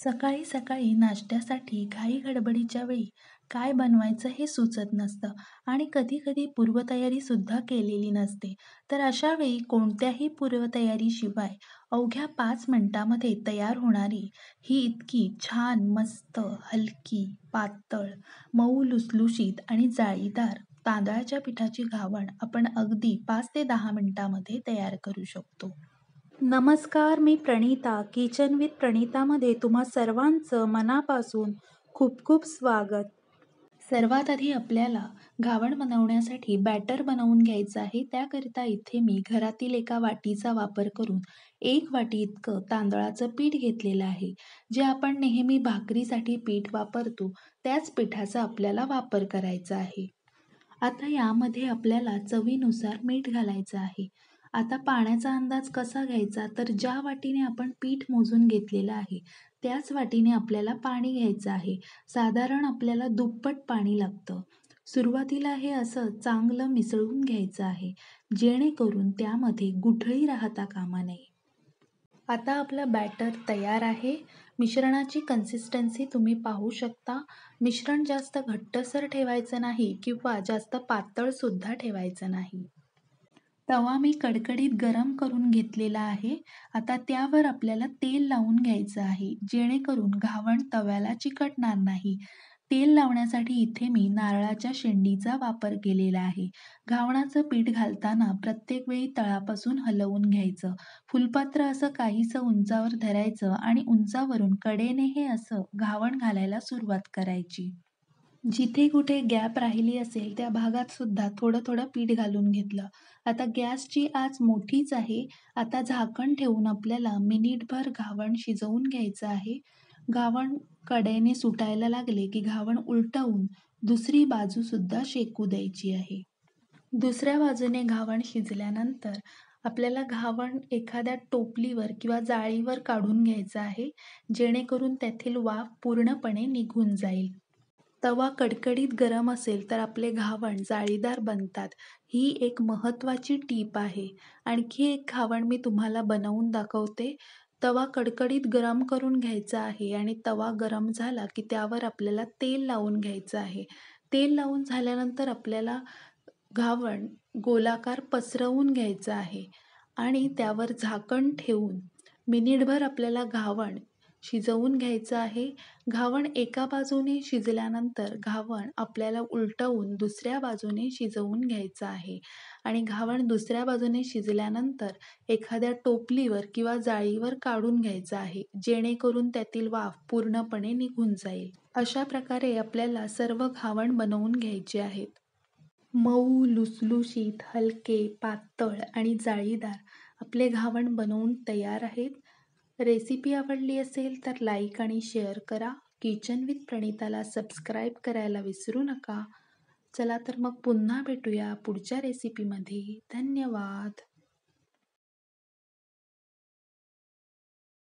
सकाळी सकाळी नाश्त्यासाठी घाई-गडबडीच्या वेळी काय बनवायचं हे सुचत नसतं आणि कधी-कधी पूर्वतयारी सुद्धा केलेली नसते. तर अशा वेळी कोणत्याही पूर्वतयारीशिवाय अवघ्या 5 मिनिटांमध्ये तयार होणारी ही इतकी छान, मस्त, हलकी, पातळ, मऊ लुसलुशीत आणि जाळीदार तांदळाच्या पिठाची घावण आपण अगदी 5 ते 10 मिनिटांमध्ये तयार करू शकतो. नमस्कार, मी प्रणीता. किचन विथ प्रणीतामध्ये तुम्हा सर्वांचं मनापासून खूप खूप स्वागत. सर्वात आधी आपल्याला घावण बनवण्यासाठी बॅटर बनवून घ्यायचं आहे. त्याकरिता इथे मी घरातील एका वाटीचा वापर करून 1 वाटी इतकं तांदळाचं पीठ घेतलेलं आहे. जे आपण नेहमी भाकरीसाठी पीठ वापरतो, त्याच पिठाचा आपल्याला वापर करायचा आहे. आता यामध्ये आपल्याला चवीनुसार मीठ घालायचं आहे. आता पाण्याचा अंदाज कसा घ्यायचा, तर ज्या वाटीने आपण पीठ मोजून घेतलेलं आहे, त्याच वाटीने आपल्याला पाणी घ्यायचं आहे. साधारण आपल्याला दुप्पट पाणी लागतं. सुरुवातीला हे असं चांगलं मिसळून घ्यायचं आहे, जेणेकरून त्यामध्ये गुठळी राहता कामा नये. आता आपलं बॅटर तयार आहे. मिश्रणाची कन्सिस्टन्सी तुम्ही पाहू शकता. मिश्रण जास्त घट्टसर ठेवायचं नाही किंवा जास्त पातळसुद्धा ठेवायचं नाही. तवा मी कडकडीत गरम करून घेतलेला आहे. आता त्यावर आपल्याला तेल लावून घ्यायचं आहे, जेणेकरून घावण तव्याला चिकटणार नाही. तेल लावण्यासाठी इथे मी नारळाच्या शेंडीचा वापर केलेला आहे. घावणाचं पीठ घालताना प्रत्येक वेळी तळापासून हलवून घ्यायचं. फुलपात्र असं काहीसं उंचावर धरायचं आणि उंचावरून कडेने हे असं घावण घालायला सुरुवात करायची. जिथे कुठे गॅप राहिली असेल त्या भागात सुद्धा थोडं थोडं पीठ घालून घेतलं. आता गॅसची आच मोठीच आहे. आता झाकण ठेवून आपल्याला मिनिटभर घावण शिजवून घ्यायचं आहे. घावण कडेने सुटायला लागले की घावण उलटवून दुसरी बाजू सुद्धा शेकू द्यायची आहे. दुसऱ्या बाजूने घावण शिजल्यानंतर आपल्याला घावण एखाद्या टोपलीवर किंवा जाळीवर काढून घ्यायचं आहे, जेणेकरून त्यातील वाफ पूर्णपणे निघून जाईल. तवा कडकडीत गरम असेल तर आपले घावण जाळीदार बनतात. ही एक महत्त्वाची टीप आहे. आणखी एक घावण मी तुम्हाला बनवून दाखवते. तवा कडकडीत गरम करून घ्यायचा आहे आणि तवा गरम झाला की त्यावर आपल्याला तेल लावून घ्यायचं आहे. तेल लावून झाल्यानंतर आपल्याला घावण गोलाकार पसरवून घ्यायचं आहे आणि त्यावर झाकण ठेवून मिनिटभर आपल्याला घावण शिजवून घ्यायचं आहे. घावण एका बाजूने शिजल्यानंतर घावण आपल्याला उलटवून दुसऱ्या बाजूने शिजवून घ्यायचं आहे आणि घावण दुसऱ्या बाजूने शिजल्यानंतर एखाद्या टोपलीवर किंवा जाळीवर काढून घ्यायचं आहे, जेणेकरून त्यातील वाफ पूर्णपणे निघून जाईल. अशा प्रकारे आपल्याला सर्व घावण बनवून घ्यायचे आहेत. मऊ, लुसलुशीत, हलके, पातळ आणि जाळीदार आपले घावण बनवून तयार आहेत. रेसिपी आवडली असेल तर लाईक आणि शेअर करा. किचन विथ प्रणीताला सबस्क्राईब करायला विसरू नका. चला तर मग पुन्हा भेटूया पुढच्या रेसिपीमध्ये. धन्यवाद.